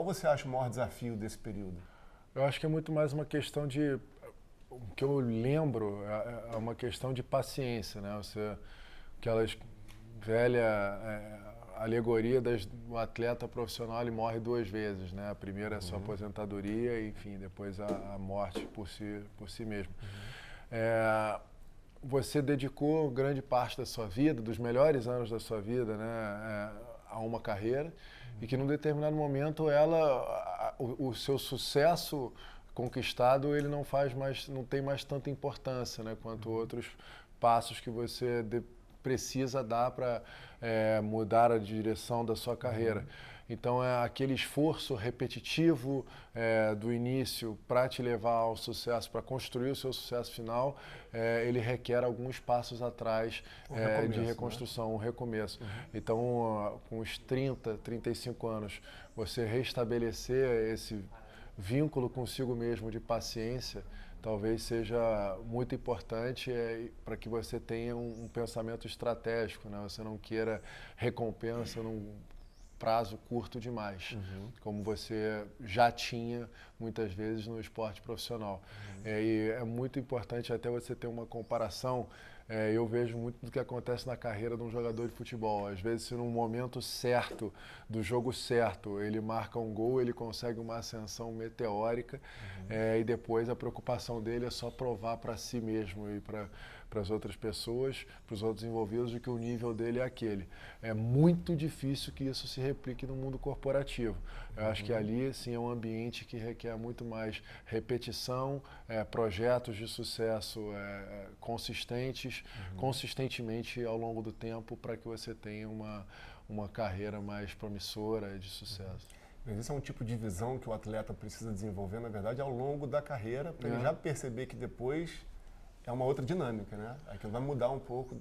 você acha o maior desafio desse período? Eu acho que é muito mais uma questão de... O que eu lembro é uma questão de paciência, né? Aquelas velha alegoria do atleta profissional, ele morre duas vezes, né? A primeira é a sua aposentadoria e, enfim, depois a morte por si mesmo. Você dedicou grande parte da sua vida, dos melhores anos da sua vida, né, a uma carreira e que num determinado momento o seu sucesso conquistado, ele não tem mais tanta importância, né, quanto outros passos que você precisa dar para mudar a direção da sua carreira. Então, aquele esforço repetitivo do início para te levar ao sucesso, para construir o seu sucesso final, ele requer alguns passos atrás de reconstrução, né? Um recomeço. Então, com os 30, 35 anos, você restabelecer esse vínculo consigo mesmo de paciência, talvez seja muito importante para que você tenha um pensamento estratégico, né? Você não queira recompensa num prazo curto demais, como você já tinha muitas vezes no esporte profissional. E é muito importante até você ter uma comparação. Eu vejo muito do que acontece na carreira de um jogador de futebol. Às vezes, se no momento certo, do jogo certo, ele marca um gol, ele consegue uma ascensão meteórica, e depois a preocupação dele é só provar para si mesmo e para as outras pessoas, para os outros envolvidos, de que o nível dele é aquele. É muito difícil que isso se replique no mundo corporativo. Eu acho que ali, sim, é um ambiente que requer muito mais repetição, projetos de sucesso consistentes, consistentemente ao longo do tempo, para que você tenha uma carreira mais promissora de sucesso. Mas isso é um tipo de visão que o atleta precisa desenvolver, na verdade, ao longo da carreira, para ele já perceber que depois é uma outra dinâmica, né? Aquilo vai mudar um pouco.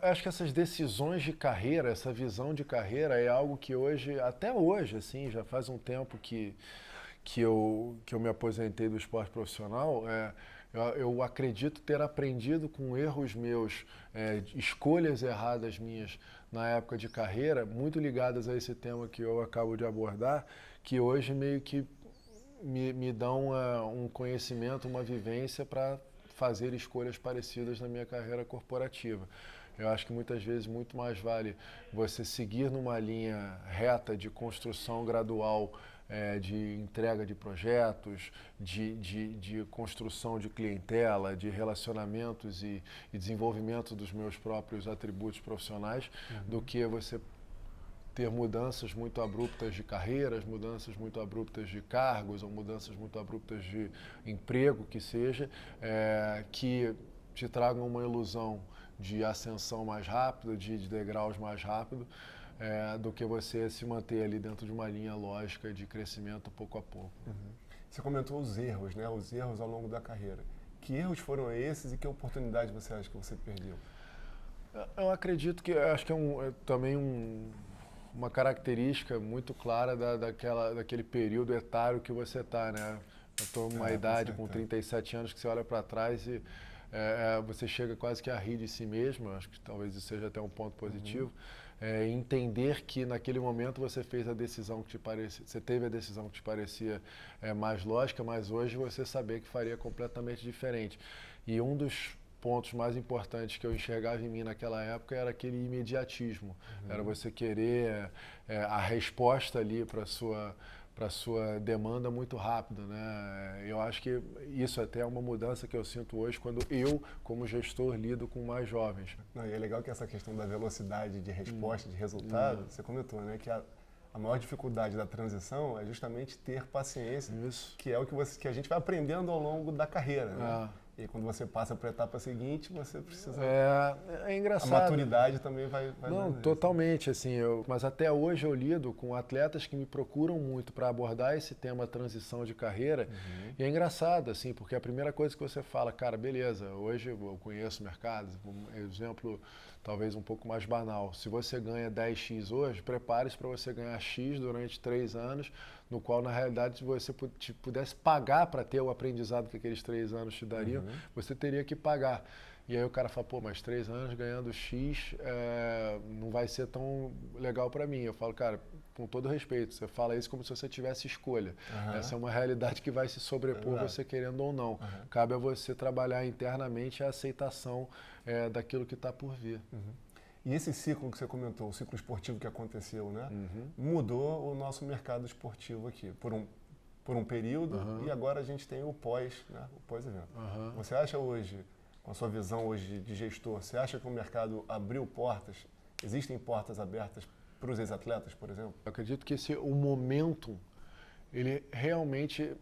Acho que essas decisões de carreira, essa visão de carreira é algo que hoje, até hoje, assim, já faz um tempo que eu me aposentei do esporte profissional, eu acredito ter aprendido com erros meus, escolhas erradas minhas na época de carreira, muito ligadas a esse tema que eu acabo de abordar, que hoje meio que me dão um conhecimento, uma vivência para fazer escolhas parecidas na minha carreira corporativa. Eu acho que muitas vezes muito mais vale você seguir numa linha reta de construção gradual, de entrega de projetos, de construção de clientela, de relacionamentos e desenvolvimento dos meus próprios atributos profissionais, do que você ter mudanças muito abruptas de carreiras, mudanças muito abruptas de cargos ou mudanças muito abruptas de emprego, que seja, que te tragam uma ilusão de ascensão mais rápida, de degraus mais rápido, do que você se manter ali dentro de uma linha lógica de crescimento pouco a pouco. Você comentou os erros, né? Os erros ao longo da carreira. Que erros foram esses e que oportunidade você acha que você perdeu? Eu acredito que acho que também uma característica muito clara daquele período etário que você está, né? Eu estou numa idade com 37 anos que você olha para trás e você chega quase que a rir de si mesmo. Acho que talvez isso seja até um ponto positivo. Entender que naquele momento você fez a decisão que te parecia, você teve a decisão que te parecia mais lógica, mas hoje você saber que faria completamente diferente. E um dos pontos mais importantes que eu enxergava em mim naquela época era aquele imediatismo. Era você querer a resposta ali para a sua demanda muito rápido, né? Eu acho que isso até é uma mudança que eu sinto hoje quando eu, como gestor, lido com mais jovens. Não, e é legal que essa questão da velocidade de resposta, de resultado, você comentou, né? Que a maior dificuldade da transição é justamente ter paciência, que é o que a gente vai aprendendo ao longo da carreira, né? E quando você passa para a etapa seguinte, você precisa... É engraçado. A maturidade também vai Não, totalmente, assim, mas até hoje eu lido com atletas que me procuram muito para abordar esse tema transição de carreira, e é engraçado, assim, porque a primeira coisa que você fala, cara, beleza, hoje eu conheço o mercado, um exemplo talvez um pouco mais banal, se você ganha 10x hoje, prepare-se para você ganhar X durante 3 anos, no qual, na realidade, se você pudesse pagar para ter o aprendizado que aqueles 3 anos te dariam, você teria que pagar. E aí o cara fala, pô, mas 3 anos ganhando X não vai ser tão legal para mim. Eu falo, cara, com todo respeito, você fala isso como se você tivesse escolha. Essa é uma realidade que vai se sobrepor, você querendo ou não. Cabe a você trabalhar internamente a aceitação daquilo que está por vir. E esse ciclo que você comentou, o ciclo esportivo que aconteceu, né, mudou o nosso mercado esportivo aqui por um período, e agora a gente tem o pós-evento. Você acha hoje, com a sua visão hoje de gestor, você acha que o mercado abriu portas, existem portas abertas para os ex-atletas, por exemplo? Eu acredito que o momento, ele realmente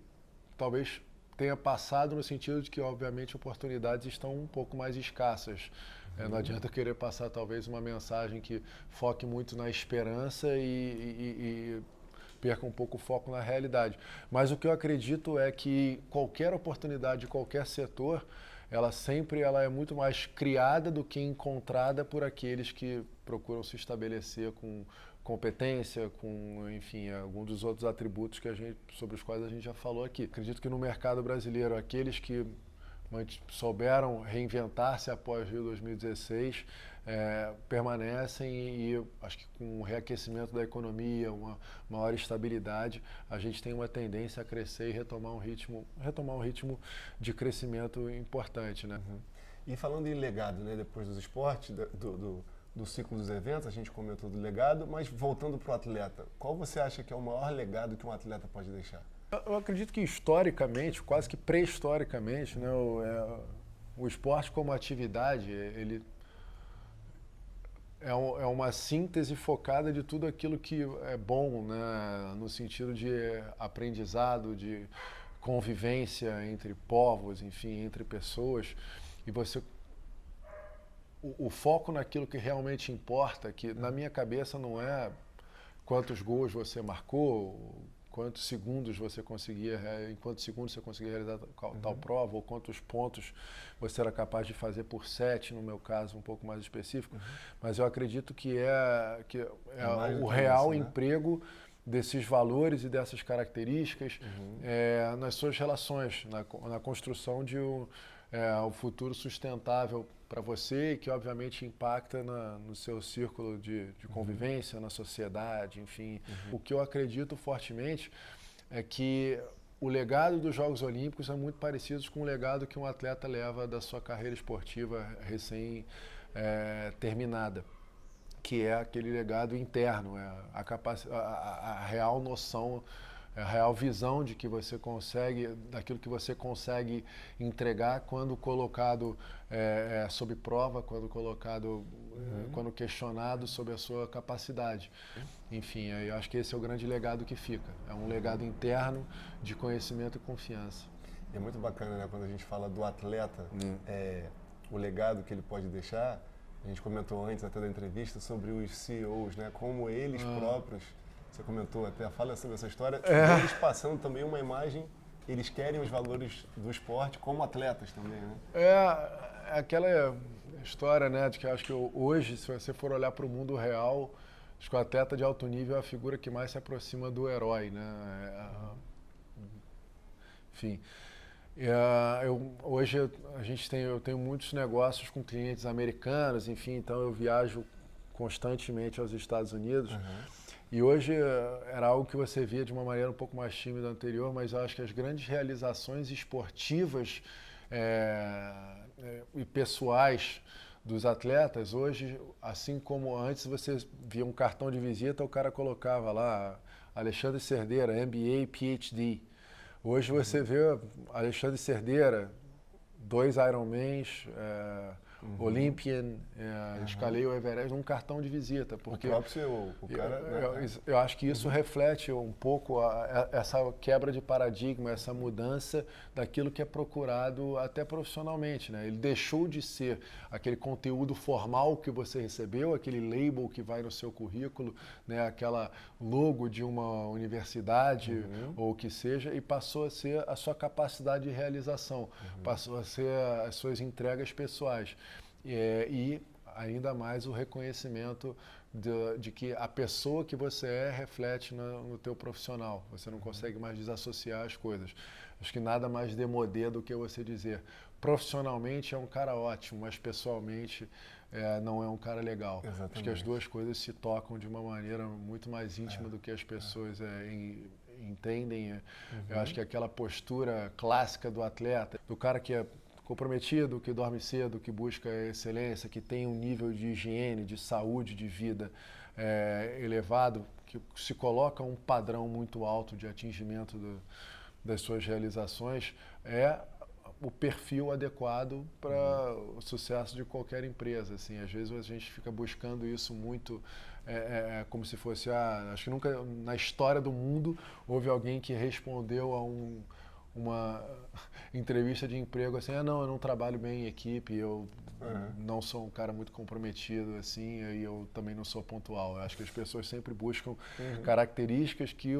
talvez tenha passado no sentido de que, obviamente, oportunidades estão um pouco mais escassas. Não adianta querer passar, talvez, uma mensagem que foque muito na esperança e perca um pouco o foco na realidade. Mas o que eu acredito é que qualquer oportunidade de qualquer setor, ela é muito mais criada do que encontrada por aqueles que procuram se estabelecer com competência, com, enfim, algum dos outros atributos sobre os quais a gente já falou aqui. Acredito que no mercado brasileiro, aqueles que souberam reinventar-se após Rio 2016 permanecem e acho que com o reaquecimento da economia, uma maior estabilidade, a gente tem uma tendência a crescer e retomar um ritmo de crescimento importante, né? E falando em legado, né, depois dos esportes, do ciclo dos eventos, a gente comentou do legado, mas voltando para o atleta, qual você acha que é o maior legado que um atleta pode deixar? Eu acredito que historicamente, quase que pré-historicamente, né, o esporte como atividade, ele é uma síntese focada de tudo aquilo que é bom, né, no sentido de aprendizado, de convivência entre povos, enfim, entre pessoas. E o foco naquilo que realmente importa, que na minha cabeça não é quantos gols você marcou, em quantos segundos você conseguia realizar tal prova, ou quantos pontos você era capaz de fazer por set, no meu caso um pouco mais específico, mas eu acredito que é o real emprego desses valores e dessas características nas suas relações, na construção de um futuro sustentável para você e que obviamente impacta no seu círculo de convivência, na sociedade, enfim. O que eu acredito fortemente é que o legado dos Jogos Olímpicos é muito parecido com o legado que um atleta leva da sua carreira esportiva recém-terminada, que é aquele legado interno, a real noção, a real visão de que você daquilo que você consegue entregar quando colocado sob prova, quando questionado sobre a sua capacidade. Enfim, eu acho que esse é o grande legado que fica. É um legado interno de conhecimento e confiança. E é muito bacana, né, quando a gente fala do atleta, o legado que ele pode deixar. A gente comentou antes até da entrevista sobre os CEOs, né, como eles próprios. Você comentou até, fala sobre essa história, eles passando também uma imagem, eles querem os valores do esporte como atletas também, né? Aquela história, né, de que eu acho que hoje, se você for olhar para o mundo real, acho que o atleta de alto nível é a figura que mais se aproxima do herói, né? Enfim, hoje eu tenho muitos negócios com clientes americanos, enfim, então eu viajo constantemente aos Estados Unidos. E hoje era algo que você via de uma maneira um pouco mais tímida anterior, mas eu acho que as grandes realizações esportivas e pessoais dos atletas, hoje, assim como antes você via um cartão de visita, o cara colocava lá Alexandre Cerdeira, MBA, PhD. Hoje você vê Alexandre Cerdeira, 2 Ironmans, Olympian, escalei o Everest num cartão de visita. Porque o próprio CEO, o cara... Eu acho que isso reflete um pouco essa quebra de paradigma, essa mudança daquilo que é procurado até profissionalmente, né? Ele deixou de ser aquele conteúdo formal que você recebeu, aquele label que vai no seu currículo, né? Aquela logo de uma universidade ou o que seja, e passou a ser a sua capacidade de realização, passou a ser as suas entregas pessoais. E ainda mais o reconhecimento de que a pessoa que você é reflete no teu profissional. Você não consegue mais desassociar as coisas. Acho que nada mais demodê do que você dizer, profissionalmente é um cara ótimo, mas pessoalmente não é um cara legal. Exatamente. Acho que as duas coisas se tocam de uma maneira muito mais íntima do que as pessoas entendem. Eu acho que aquela postura clássica do atleta, do cara que é comprometido, que dorme cedo, que busca excelência, que tem um nível de higiene, de saúde, de vida elevado, que se coloca um padrão muito alto de atingimento das suas realizações, é o perfil adequado para o sucesso de qualquer empresa. Assim, às vezes a gente fica buscando isso muito como se fosse, acho que nunca na história do mundo houve alguém que respondeu a uma entrevista de emprego assim, não, eu não trabalho bem em equipe, eu não sou um cara muito comprometido assim, e eu também não sou pontual. Eu acho que as pessoas sempre buscam características que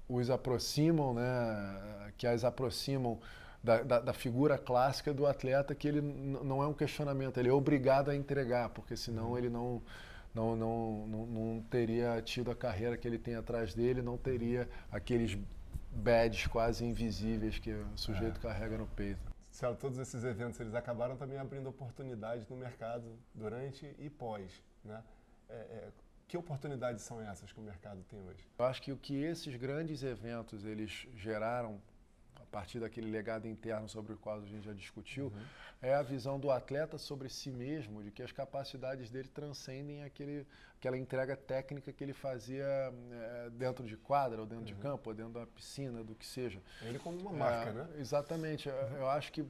os aproximam, né, que as aproximam da figura clássica do atleta, que ele não é um questionamento, ele é obrigado a entregar, porque senão ele não teria tido a carreira que ele tem atrás dele, não teria aqueles badges quase invisíveis que o sujeito carrega no peito. Céu, todos esses eventos eles acabaram também abrindo oportunidades no mercado durante e pós, né? Que oportunidades são essas que o mercado tem hoje? Eu acho que o que esses grandes eventos eles geraram, a partir daquele legado interno sobre o qual a gente já discutiu, é a visão do atleta sobre si mesmo, de que as capacidades dele transcendem aquela entrega técnica que ele fazia dentro de quadra, ou dentro de campo, ou dentro da piscina, do que seja. Ele como uma marca, né? Exatamente. Eu acho que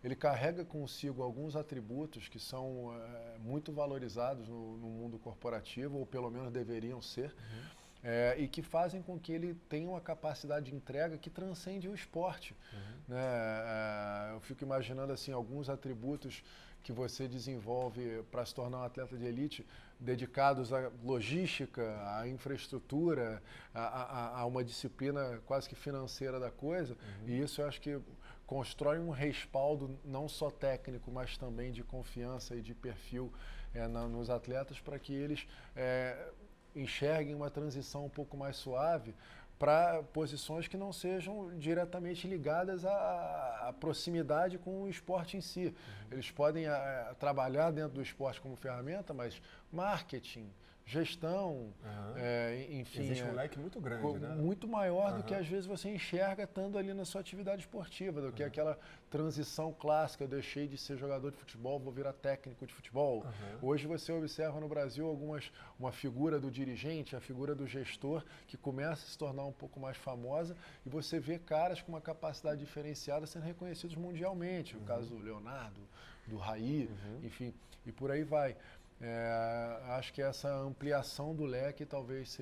ele carrega consigo alguns atributos que são muito valorizados no mundo corporativo, ou pelo menos deveriam ser, e que fazem com que ele tenha uma capacidade de entrega que transcende o esporte. Né? Eu fico imaginando assim, alguns atributos que você desenvolve para se tornar um atleta de elite, dedicados à logística, à infraestrutura, a uma disciplina quase que financeira da coisa, e isso eu acho que constrói um respaldo não só técnico, mas também de confiança e de perfil nos atletas, para que eles enxerguem uma transição um pouco mais suave para posições que não sejam diretamente ligadas à proximidade com o esporte em si. Eles podem trabalhar dentro do esporte como ferramenta, mas marketing, gestão, enfim... Existe um leque muito grande, né? Muito maior do que às vezes você enxerga estando ali na sua atividade esportiva, do que aquela transição clássica, eu deixei de ser jogador de futebol, vou virar técnico de futebol. Hoje você observa no Brasil uma figura do dirigente, a figura do gestor, que começa a se tornar um pouco mais famosa, e você vê caras com uma capacidade diferenciada sendo reconhecidos mundialmente, o caso do Leonardo, do Raí, enfim, e por aí vai. Acho que essa ampliação do leque talvez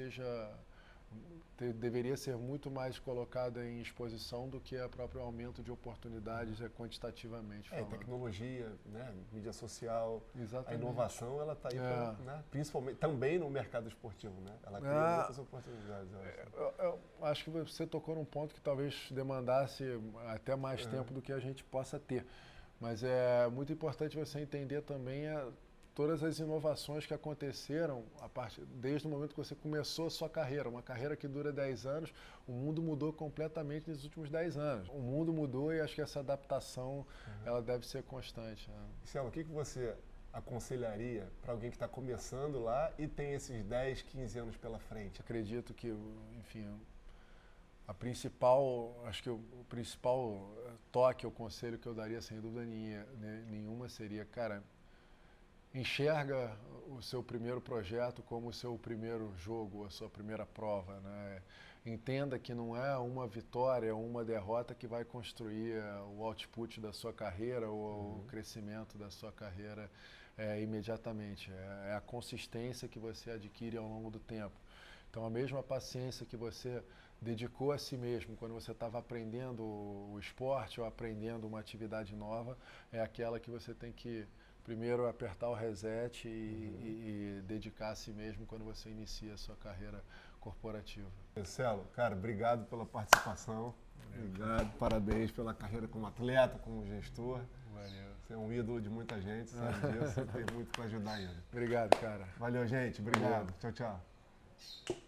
deveria ser muito mais colocada em exposição do que o próprio aumento de oportunidades quantitativamente falando. Tecnologia, né? Mídia social, exatamente. A inovação ela está aí, né? Principalmente também no mercado esportivo, né? Ela cria muitas oportunidades. Eu acho que você tocou num ponto que talvez demandasse até mais tempo do que a gente possa ter, mas é muito importante você entender também todas as inovações que aconteceram desde o momento que você começou a sua carreira, uma carreira que dura 10 anos, o mundo mudou completamente nos últimos 10 anos. O mundo mudou e acho que essa adaptação ela deve ser constante. Né? Cielo, o que você aconselharia para alguém que está começando lá e tem esses 10, 15 anos pela frente? Acredito que, enfim, acho que o principal toque ou conselho que eu daria, sem dúvida nenhuma, seria, cara, enxerga o seu primeiro projeto como o seu primeiro jogo, a sua primeira prova, né? Entenda que não é uma vitória ou uma derrota que vai construir o output da sua carreira ou o crescimento da sua carreira imediatamente. É a consistência que você adquire ao longo do tempo. Então, a mesma paciência que você dedicou a si mesmo quando você estava aprendendo o esporte ou aprendendo uma atividade nova, é aquela que você tem que primeiro apertar o reset e dedicar a si mesmo quando você inicia a sua carreira corporativa. Marcelo, cara, obrigado pela participação. Obrigado, parabéns pela carreira como atleta, como gestor. Valeu. Você é um ídolo de muita gente, sabe disso. Tem muito para ajudar ainda. Obrigado, cara. Valeu, gente. Obrigado. Tchau, tchau.